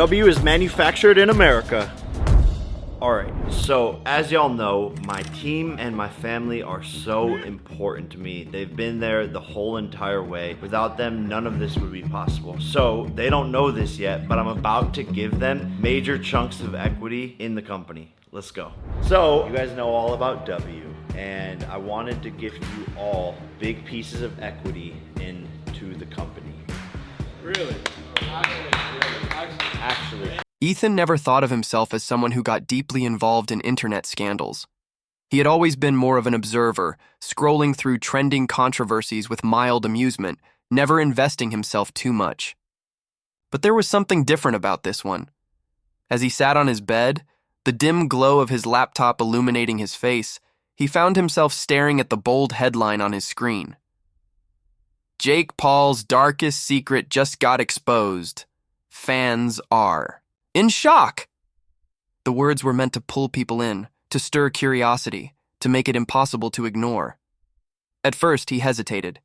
W is manufactured in America. Alright, so as y'all know, my team and my family are so important to me. They've been there the whole entire way. Without them, none of this would be possible. So they don't know this yet, but I'm about to give them major chunks of equity in the company. Let's go. So you guys know all about W, and I wanted to gift you all big pieces of equity into the company. Really? Actually. Ethan never thought of himself as someone who got deeply involved in internet scandals. He had always been more of an observer, scrolling through trending controversies with mild amusement, never investing himself too much. But there was something different about this one. As he sat on his bed, the dim glow of his laptop illuminating his face, he found himself staring at the bold headline on his screen. Jake Paul's darkest secret just got exposed. Fans are in shock. The words were meant to pull people in, to stir curiosity, to make it impossible to ignore. At first, he hesitated.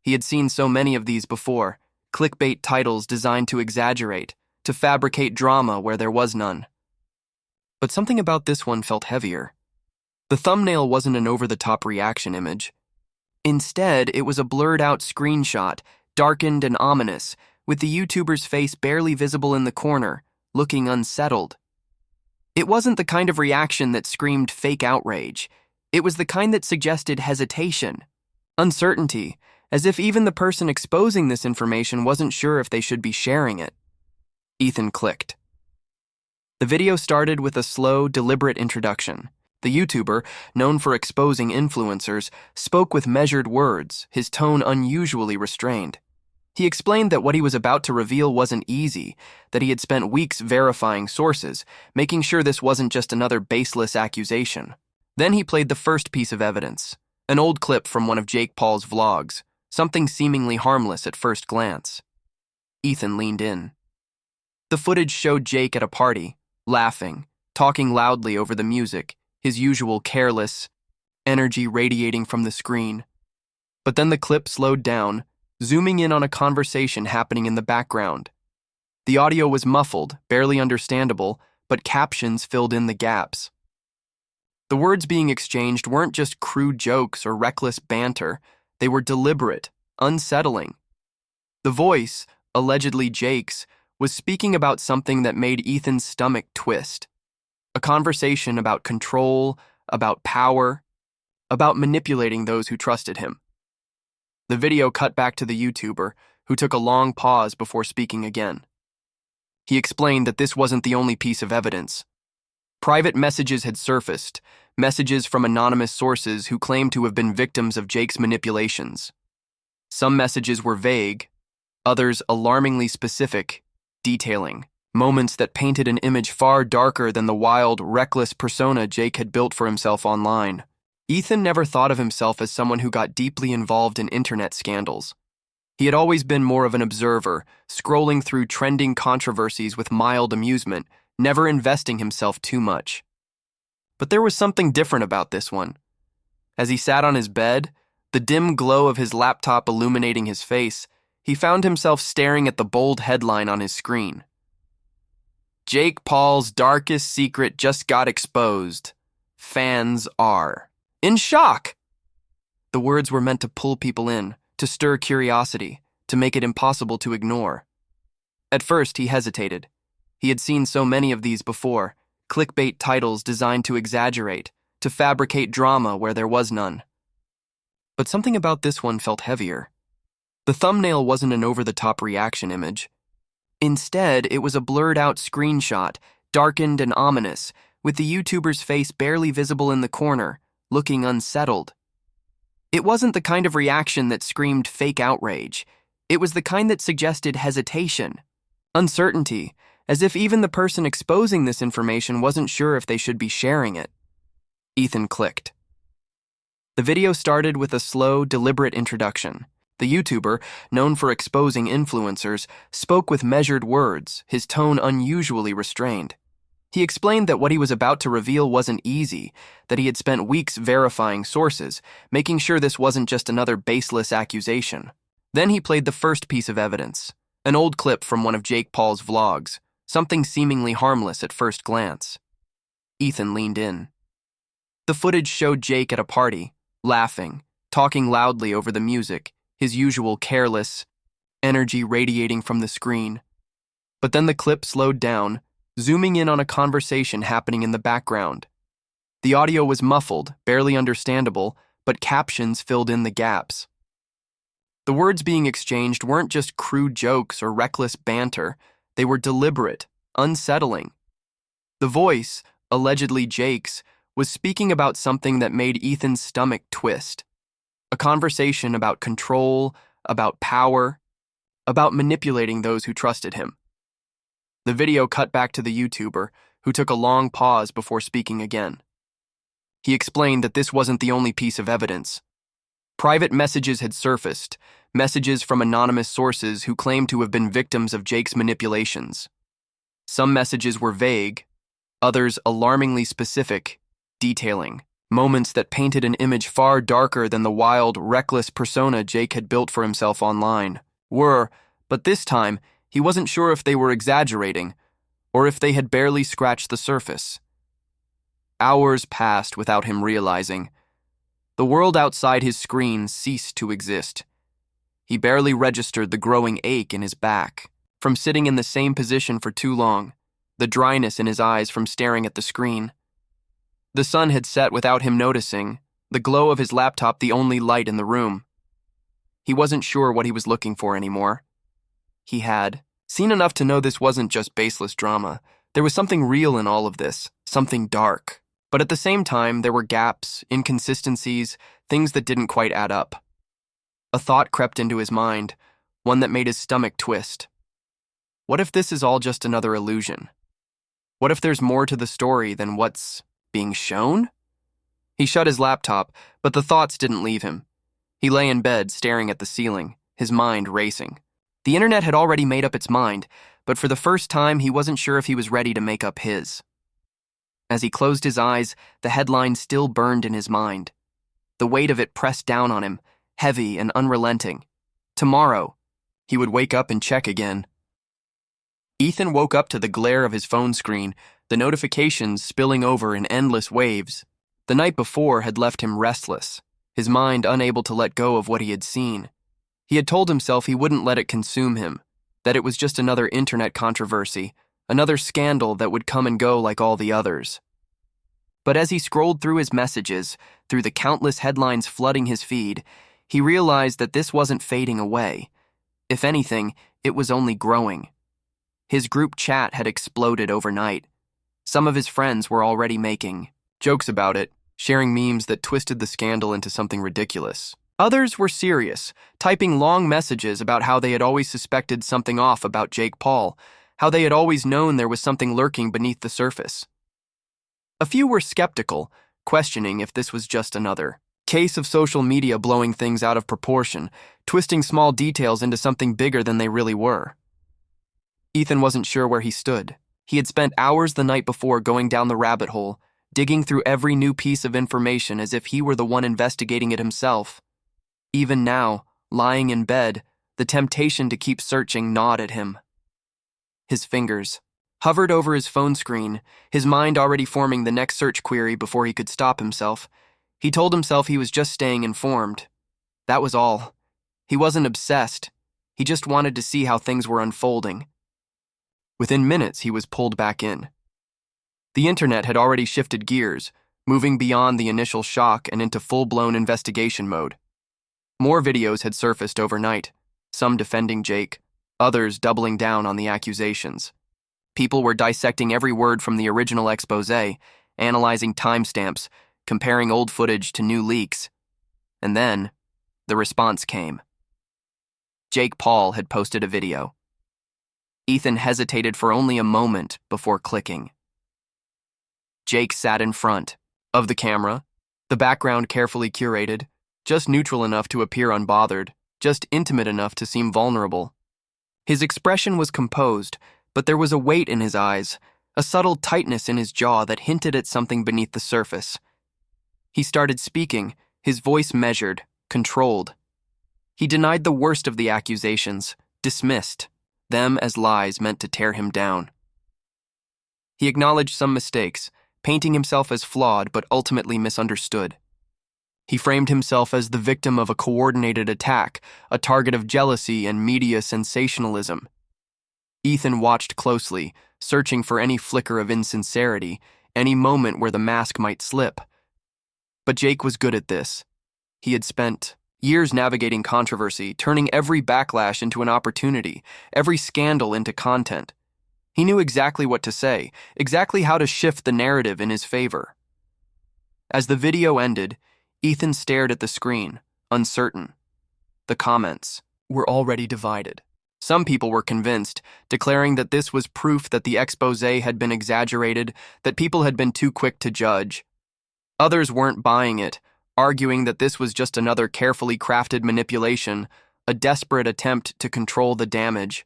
He had seen so many of these before, clickbait titles designed to exaggerate, to fabricate drama where there was none. But something about this one felt heavier. The thumbnail wasn't an over-the-top reaction image. Instead, it was a blurred-out screenshot, darkened and ominous, with the YouTuber's face barely visible in the corner, looking unsettled. It wasn't the kind of reaction that screamed fake outrage. It was the kind that suggested hesitation, uncertainty, as if even the person exposing this information wasn't sure if they should be sharing it. Ethan clicked. The video started with a slow, deliberate introduction. The YouTuber, known for exposing influencers, spoke with measured words, his tone unusually restrained. He explained that what he was about to reveal wasn't easy, that he had spent weeks verifying sources, making sure this wasn't just another baseless accusation. Then he played the first piece of evidence, an old clip from one of Jake Paul's vlogs, something seemingly harmless at first glance. Ethan leaned in. The footage showed Jake at a party, laughing, talking loudly over the music, his usual careless energy radiating from the screen. But then the clip slowed down, zooming in on a conversation happening in the background. The audio was muffled, barely understandable, but captions filled in the gaps. The words being exchanged weren't just crude jokes or reckless banter, they were deliberate, unsettling. The voice, allegedly Jake's, was speaking about something that made Ethan's stomach twist. A conversation about control, about power, about manipulating those who trusted him. The video cut back to the YouTuber, who took a long pause before speaking again. He explained that this wasn't the only piece of evidence. Private messages had surfaced, messages from anonymous sources who claimed to have been victims of Jake's manipulations. Some messages were vague, others alarmingly specific, detailing moments that painted an image far darker than the wild, reckless persona Jake had built for himself online. Ethan never thought of himself as someone who got deeply involved in internet scandals. He had always been more of an observer, scrolling through trending controversies with mild amusement, never investing himself too much. But there was something different about this one. As he sat on his bed, the dim glow of his laptop illuminating his face, he found himself staring at the bold headline on his screen. Jake Paul's darkest secret just got exposed. Fans are in shock. The words were meant to pull people in, to stir curiosity, to make it impossible to ignore. At first, he hesitated. He had seen so many of these before, clickbait titles designed to exaggerate, to fabricate drama where there was none. But something about this one felt heavier. The thumbnail wasn't an over-the-top reaction image. Instead, it was a blurred-out screenshot, darkened and ominous, with the YouTuber's face barely visible in the corner, looking unsettled. It wasn't the kind of reaction that screamed fake outrage. It was the kind that suggested hesitation, uncertainty, as if even the person exposing this information wasn't sure if they should be sharing it. Ethan clicked. The video started with a slow, deliberate introduction. The YouTuber, known for exposing influencers, spoke with measured words, his tone unusually restrained. He explained that what he was about to reveal wasn't easy, that he had spent weeks verifying sources, making sure this wasn't just another baseless accusation. Then he played the first piece of evidence, an old clip from one of Jake Paul's vlogs, something seemingly harmless at first glance. Ethan leaned in. The footage showed Jake at a party, laughing, talking loudly over the music, his usual careless energy radiating from the screen. But then the clip slowed down, zooming in on a conversation happening in the background. The audio was muffled, barely understandable, but captions filled in the gaps. The words being exchanged weren't just crude jokes or reckless banter, they were deliberate, unsettling. The voice, allegedly Jake's, was speaking about something that made Ethan's stomach twist. A conversation about control, about power, about manipulating those who trusted him. The video cut back to the YouTuber, who took a long pause before speaking again. He explained that this wasn't the only piece of evidence. Private messages had surfaced, messages from anonymous sources who claimed to have been victims of Jake's manipulations. Some messages were vague, others alarmingly specific, detailing moments that painted an image far darker than the wild, reckless persona Jake had built for himself online. But this time, he wasn't sure if they were exaggerating, or if they had barely scratched the surface. Hours passed without him realizing. The world outside his screen ceased to exist. He barely registered the growing ache in his back, from sitting in the same position for too long, the dryness in his eyes from staring at the screen. The sun had set without him noticing, the glow of his laptop the only light in the room. He wasn't sure what he was looking for anymore. He had seen enough to know this wasn't just baseless drama. There was something real in all of this, something dark. But at the same time, there were gaps, inconsistencies, things that didn't quite add up. A thought crept into his mind, one that made his stomach twist. What if this is all just another illusion? What if there's more to the story than what's being shown? He shut his laptop, but the thoughts didn't leave him. He lay in bed, staring at the ceiling, his mind racing. The internet had already made up its mind, but for the first time, he wasn't sure if he was ready to make up his. As he closed his eyes, the headline still burned in his mind. The weight of it pressed down on him, heavy and unrelenting. Tomorrow, he would wake up and check again. Ethan woke up to the glare of his phone screen, the notifications spilling over in endless waves. The night before had left him restless, his mind unable to let go of what he had seen. He had told himself he wouldn't let it consume him, that it was just another internet controversy, another scandal that would come and go like all the others. But as he scrolled through his messages, through the countless headlines flooding his feed, he realized that this wasn't fading away. If anything, it was only growing. His group chat had exploded overnight. Some of his friends were already making jokes about it, sharing memes that twisted the scandal into something ridiculous. Others were serious, typing long messages about how they had always suspected something off about Jake Paul, how they had always known there was something lurking beneath the surface. A few were skeptical, questioning if this was just another case of social media blowing things out of proportion, twisting small details into something bigger than they really were. Ethan wasn't sure where he stood. He had spent hours the night before going down the rabbit hole, digging through every new piece of information as if he were the one investigating it himself. Even now, lying in bed, the temptation to keep searching gnawed at him. His fingers hovered over his phone screen, his mind already forming the next search query before he could stop himself. He told himself he was just staying informed. That was all. He wasn't obsessed. He just wanted to see how things were unfolding. Within minutes, he was pulled back in. The internet had already shifted gears, moving beyond the initial shock and into full-blown investigation mode. More videos had surfaced overnight, some defending Jake, others doubling down on the accusations. People were dissecting every word from the original exposé, analyzing timestamps, comparing old footage to new leaks. And then, the response came. Jake Paul had posted a video. Ethan hesitated for only a moment before clicking. Jake sat in front of the camera, the background carefully curated, just neutral enough to appear unbothered, just intimate enough to seem vulnerable. His expression was composed, but there was a weight in his eyes, a subtle tightness in his jaw that hinted at something beneath the surface. He started speaking, his voice measured, controlled. He denied the worst of the accusations, dismissed them as lies meant to tear him down. He acknowledged some mistakes, painting himself as flawed but ultimately misunderstood. He framed himself as the victim of a coordinated attack, a target of jealousy and media sensationalism. Ethan watched closely, searching for any flicker of insincerity, any moment where the mask might slip. But Jake was good at this. He had spent years navigating controversy, turning every backlash into an opportunity, every scandal into content. He knew exactly what to say, exactly how to shift the narrative in his favor. As the video ended, Ethan stared at the screen, uncertain. The comments were already divided. Some people were convinced, declaring that this was proof that the expose had been exaggerated, that people had been too quick to judge. Others weren't buying it, arguing that this was just another carefully crafted manipulation, a desperate attempt to control the damage.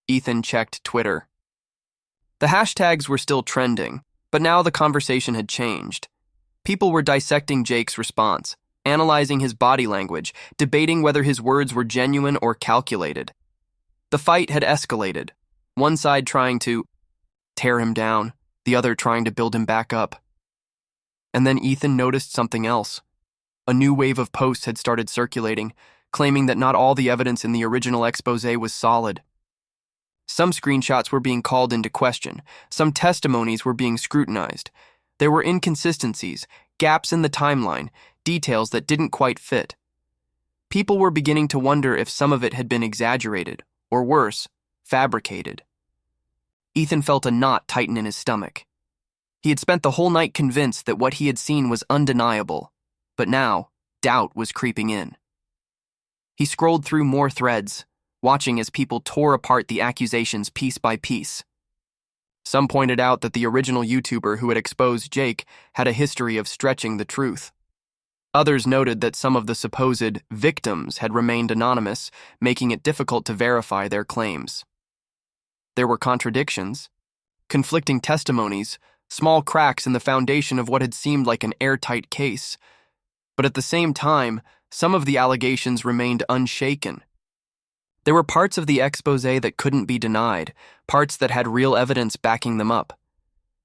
Ethan checked Twitter. The hashtags were still trending, but now the conversation had changed. People were dissecting Jake's response, analyzing his body language, debating whether his words were genuine or calculated. The fight had escalated, one side trying to tear him down, the other trying to build him back up. And then Ethan noticed something else. A new wave of posts had started circulating, claiming that not all the evidence in the original expose was solid. Some screenshots were being called into question, some testimonies were being scrutinized. There were inconsistencies, gaps in the timeline, details that didn't quite fit. People were beginning to wonder if some of it had been exaggerated, or worse, fabricated. Ethan felt a knot tighten in his stomach. He had spent the whole night convinced that what he had seen was undeniable, but now, doubt was creeping in. He scrolled through more threads, watching as people tore apart the accusations piece by piece. Some pointed out that the original YouTuber who had exposed Jake had a history of stretching the truth. Others noted that some of the supposed victims had remained anonymous, making it difficult to verify their claims. There were contradictions, conflicting testimonies, small cracks in the foundation of what had seemed like an airtight case. But at the same time, some of the allegations remained unshaken. There were parts of the expose that couldn't be denied, parts that had real evidence backing them up.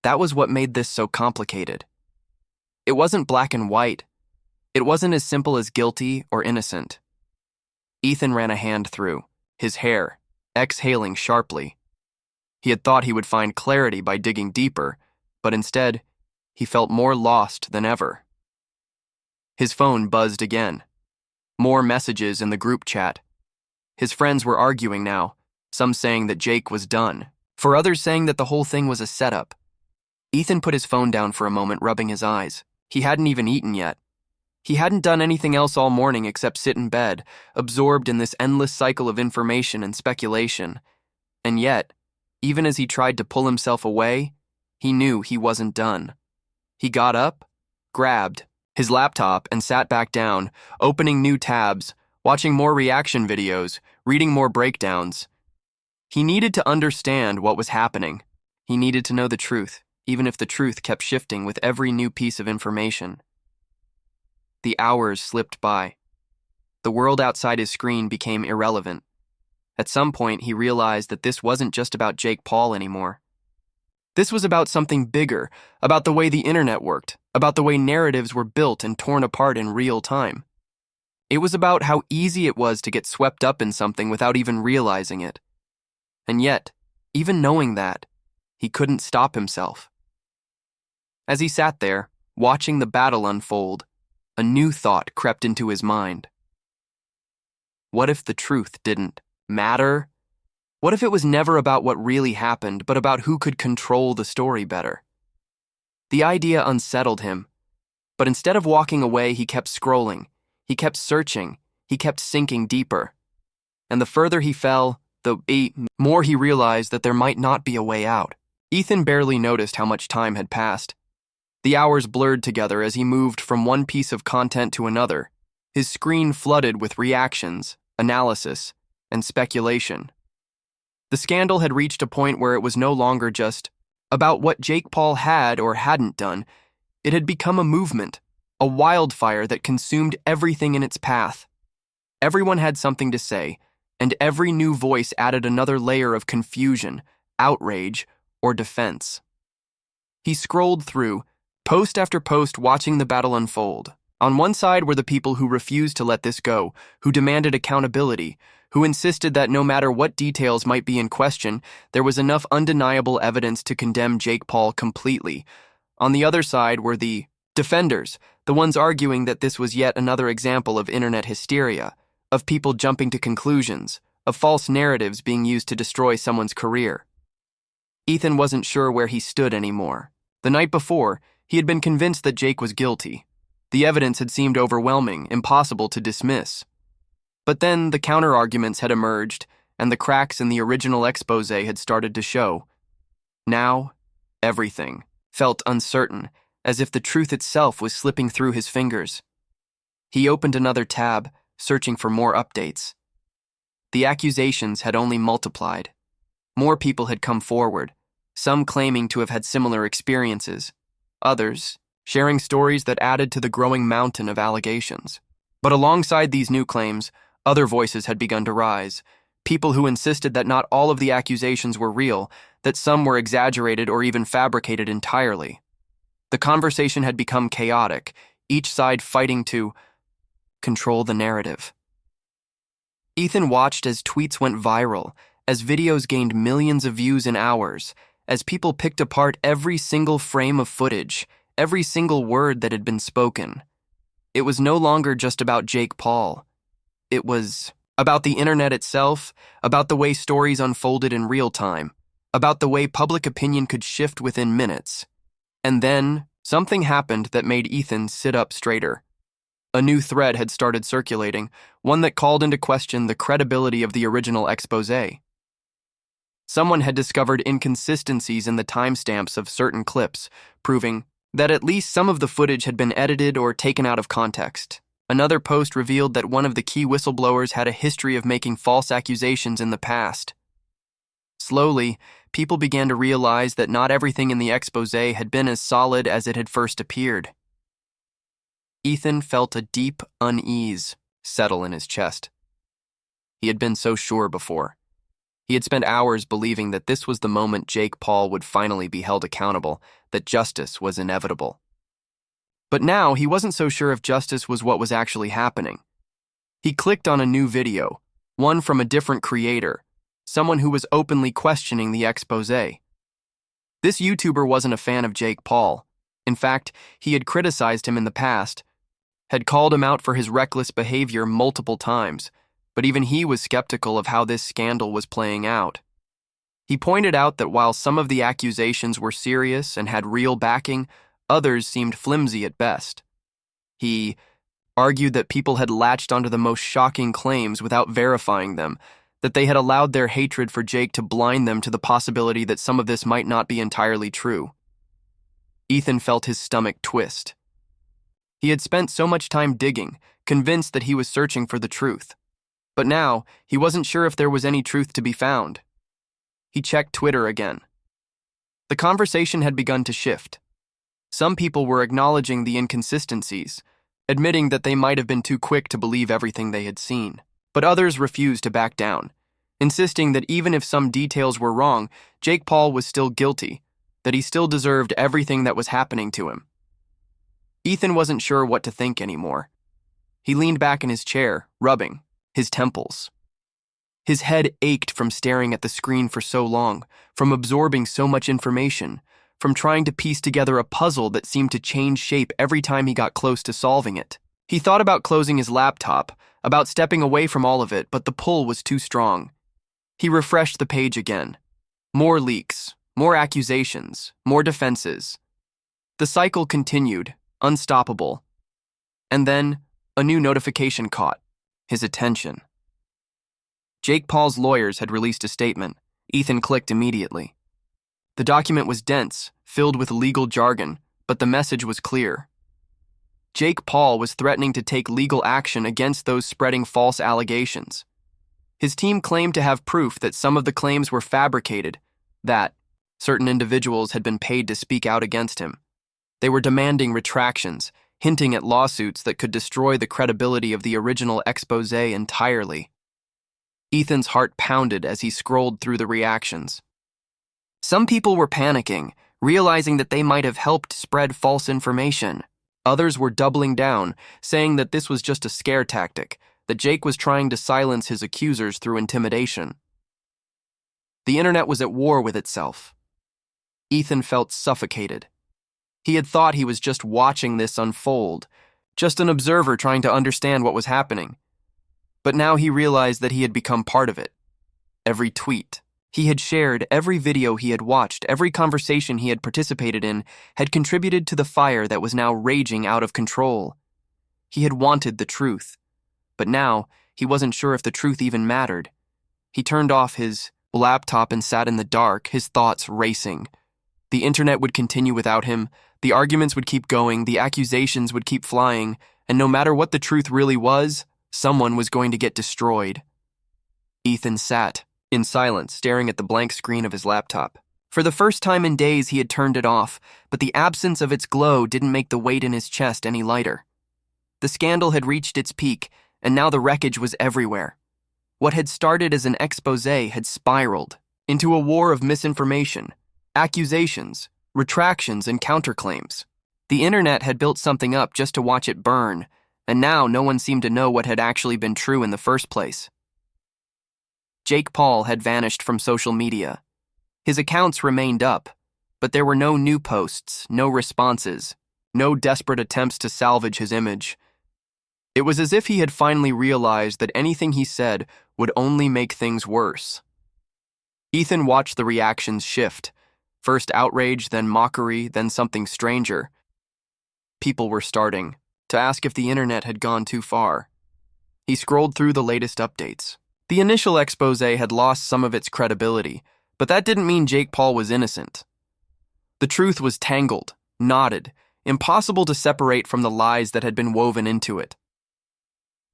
That was what made this so complicated. It wasn't black and white. It wasn't as simple as guilty or innocent. Ethan ran a hand through, his hair, exhaling sharply. He had thought he would find clarity by digging deeper, but instead, he felt more lost than ever. His phone buzzed again. More messages in the group chat. His friends were arguing now, some saying that Jake was done, for others saying that the whole thing was a setup. Ethan put his phone down for a moment, rubbing his eyes. He hadn't even eaten yet. He hadn't done anything else all morning except sit in bed, absorbed in this endless cycle of information and speculation. And yet, even as he tried to pull himself away, he knew he wasn't done. He got up, grabbed his laptop, and sat back down, opening new tabs, watching more reaction videos, reading more breakdowns. He needed to understand what was happening. He needed to know the truth, even if the truth kept shifting with every new piece of information. The hours slipped by. The world outside his screen became irrelevant. At some point, he realized that this wasn't just about Jake Paul anymore. This was about something bigger, about the way the internet worked, about the way narratives were built and torn apart in real time. It was about how easy it was to get swept up in something without even realizing it. And yet, even knowing that, he couldn't stop himself. As he sat there, watching the battle unfold, a new thought crept into his mind. What if the truth didn't matter? What if it was never about what really happened, but about who could control the story better? The idea unsettled him, but instead of walking away, he kept scrolling. He kept searching, he kept sinking deeper. And the further he fell, the more he realized that there might not be a way out. Ethan barely noticed how much time had passed. The hours blurred together as he moved from one piece of content to another, his screen flooded with reactions, analysis, and speculation. The scandal had reached a point where it was no longer just about what Jake Paul had or hadn't done. It had become a movement, a wildfire that consumed everything in its path. Everyone had something to say, and every new voice added another layer of confusion, outrage, or defense. He scrolled through, post after post, watching the battle unfold. On one side were the people who refused to let this go, who demanded accountability, who insisted that no matter what details might be in question, there was enough undeniable evidence to condemn Jake Paul completely. On the other side were the defenders, the ones arguing that this was yet another example of internet hysteria, of people jumping to conclusions, of false narratives being used to destroy someone's career. Ethan wasn't sure where he stood anymore. The night before, he had been convinced that Jake was guilty. The evidence had seemed overwhelming, impossible to dismiss. But then the counter-arguments had emerged, and the cracks in the original expose had started to show. Now, everything felt uncertain, as if the truth itself was slipping through his fingers. He opened another tab, searching for more updates. The accusations had only multiplied. More people had come forward, some claiming to have had similar experiences, others sharing stories that added to the growing mountain of allegations. But alongside these new claims, other voices had begun to rise, people who insisted that not all of the accusations were real, that some were exaggerated or even fabricated entirely. The conversation had become chaotic, each side fighting to control the narrative. Ethan watched as tweets went viral, as videos gained millions of views in hours, as people picked apart every single frame of footage, every single word that had been spoken. It was no longer just about Jake Paul. It was about the internet itself, about the way stories unfolded in real time, about the way public opinion could shift within minutes. And then, something happened that made Ethan sit up straighter. A new thread had started circulating, one that called into question the credibility of the original expose. Someone had discovered inconsistencies in the timestamps of certain clips, proving that at least some of the footage had been edited or taken out of context. Another post revealed that one of the key whistleblowers had a history of making false accusations in the past. Slowly, people began to realize that not everything in the expose had been as solid as it had first appeared. Ethan felt a deep unease settle in his chest. He had been so sure before. He had spent hours believing that this was the moment Jake Paul would finally be held accountable, that justice was inevitable. But now he wasn't so sure if justice was what was actually happening. He clicked on a new video, one from a different creator, someone who was openly questioning the expose. This YouTuber wasn't a fan of Jake Paul. In fact, he had criticized him in the past, had called him out for his reckless behavior multiple times, but even he was skeptical of how this scandal was playing out. He pointed out that while some of the accusations were serious and had real backing, others seemed flimsy at best. He argued that people had latched onto the most shocking claims without verifying them, that they had allowed their hatred for Jake to blind them to the possibility that some of this might not be entirely true. Ethan felt his stomach twist. He had spent so much time digging, convinced that he was searching for the truth. But now, he wasn't sure if there was any truth to be found. He checked Twitter again. The conversation had begun to shift. Some people were acknowledging the inconsistencies, admitting that they might have been too quick to believe everything they had seen. But others refused to back down, insisting that even if some details were wrong, Jake Paul was still guilty, that he still deserved everything that was happening to him. Ethan wasn't sure what to think anymore. He leaned back in his chair, rubbing his temples. His head ached from staring at the screen for so long, from absorbing so much information, from trying to piece together a puzzle that seemed to change shape every time he got close to solving it. He thought about closing his laptop, about stepping away from all of it, but the pull was too strong. He refreshed the page again. More leaks, more accusations, more defenses. The cycle continued, unstoppable. And then, a new notification caught his attention. Jake Paul's lawyers had released a statement. Ethan clicked immediately. The document was dense, filled with legal jargon, but the message was clear. Jake Paul was threatening to take legal action against those spreading false allegations. His team claimed to have proof that some of the claims were fabricated, that certain individuals had been paid to speak out against him. They were demanding retractions, hinting at lawsuits that could destroy the credibility of the original expose entirely. Ethan's heart pounded as he scrolled through the reactions. Some people were panicking, realizing that they might have helped spread false information. Others were doubling down, saying that this was just a scare tactic, that Jake was trying to silence his accusers through intimidation. The internet was at war with itself. Ethan felt suffocated. He had thought he was just watching this unfold, just an observer trying to understand what was happening. But now he realized that he had become part of it. Every tweet he had shared, every video he had watched, every conversation he had participated in had contributed to the fire that was now raging out of control. He had wanted the truth, but now he wasn't sure if the truth even mattered. He turned off his laptop and sat in the dark, his thoughts racing. The internet would continue without him, the arguments would keep going, the accusations would keep flying, and no matter what the truth really was, someone was going to get destroyed. Ethan sat in silence, staring at the blank screen of his laptop. For the first time in days, he had turned it off, but the absence of its glow didn't make the weight in his chest any lighter. The scandal had reached its peak, and now the wreckage was everywhere. What had started as an expose had spiraled into a war of misinformation, accusations, retractions, and counterclaims. The internet had built something up just to watch it burn, and now no one seemed to know what had actually been true in the first place. Jake Paul had vanished from social media. His accounts remained up, but there were no new posts, no responses, no desperate attempts to salvage his image. It was as if he had finally realized that anything he said would only make things worse. Ethan watched the reactions shift, first outrage, then mockery, then something stranger. People were starting to ask if the internet had gone too far. He scrolled through the latest updates. The initial expose had lost some of its credibility, but that didn't mean Jake Paul was innocent. The truth was tangled, knotted, impossible to separate from the lies that had been woven into it.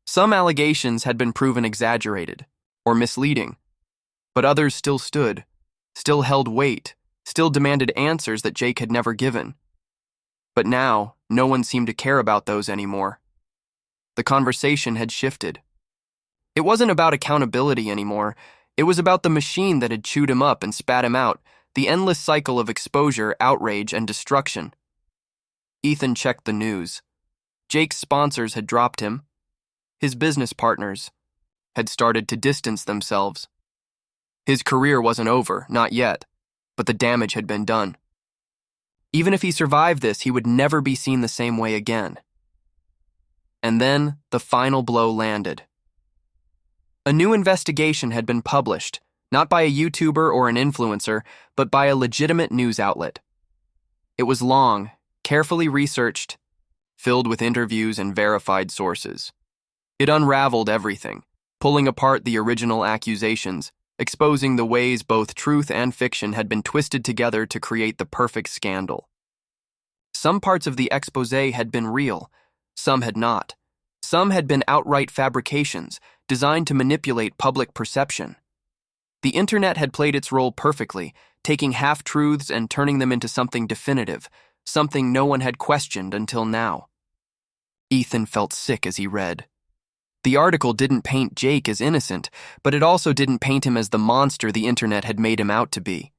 Some allegations had been proven exaggerated or misleading, but others still stood, still held weight, still demanded answers that Jake had never given. But now, no one seemed to care about those anymore. The conversation had shifted. It wasn't about accountability anymore. It was about the machine that had chewed him up and spat him out, the endless cycle of exposure, outrage, and destruction. Ethan checked the news. Jake's sponsors had dropped him. His business partners had started to distance themselves. His career wasn't over, not yet, but the damage had been done. Even if he survived this, he would never be seen the same way again. And then the final blow landed. A new investigation had been published, not by a YouTuber or an influencer, but by a legitimate news outlet. It was long, carefully researched, filled with interviews and verified sources. It unraveled everything, pulling apart the original accusations, exposing the ways both truth and fiction had been twisted together to create the perfect scandal. Some parts of the expose had been real, some had not. Some had been outright fabrications, designed to manipulate public perception. The internet had played its role perfectly, taking half-truths and turning them into something definitive, something no one had questioned until now. Ethan felt sick as he read. The article didn't paint Jake as innocent, but it also didn't paint him as the monster the internet had made him out to be.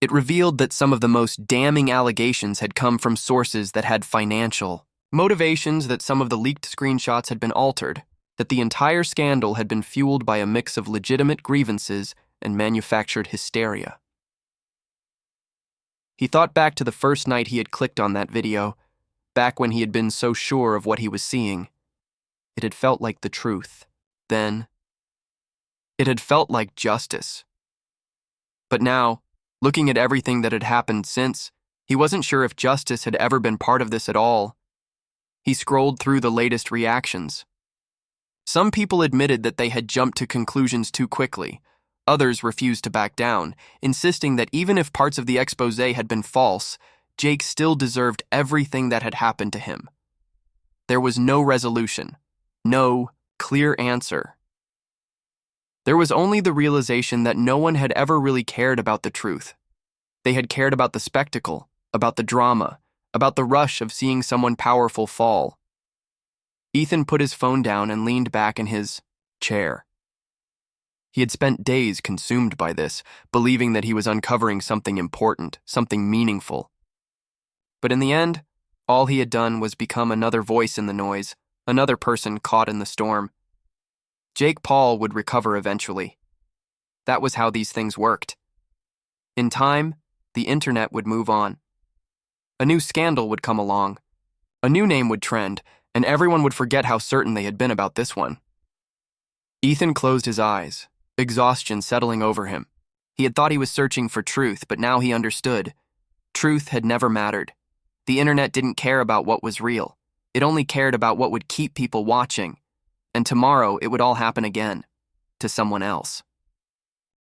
It revealed that some of the most damning allegations had come from sources that had financial motivations, that some of the leaked screenshots had been altered, that the entire scandal had been fueled by a mix of legitimate grievances and manufactured hysteria. He thought back to the first night he had clicked on that video, back when he had been so sure of what he was seeing. It had felt like the truth. Then, it had felt like justice. But now, looking at everything that had happened since, he wasn't sure if justice had ever been part of this at all. He scrolled through the latest reactions. Some people admitted that they had jumped to conclusions too quickly. Others refused to back down, insisting that even if parts of the expose had been false, Jake still deserved everything that had happened to him. There was no resolution, no clear answer. There was only the realization that no one had ever really cared about the truth. They had cared about the spectacle, about the drama, about the rush of seeing someone powerful fall. Ethan put his phone down and leaned back in his chair. He had spent days consumed by this, believing that he was uncovering something important, something meaningful. But in the end, all he had done was become another voice in the noise, another person caught in the storm. Jake Paul would recover eventually. That was how these things worked. In time, the internet would move on. A new scandal would come along. A new name would trend, and everyone would forget how certain they had been about this one. Ethan closed his eyes, exhaustion settling over him. He had thought he was searching for truth, but now he understood. Truth had never mattered. The internet didn't care about what was real. It only cared about what would keep people watching. And tomorrow it would all happen again, to someone else.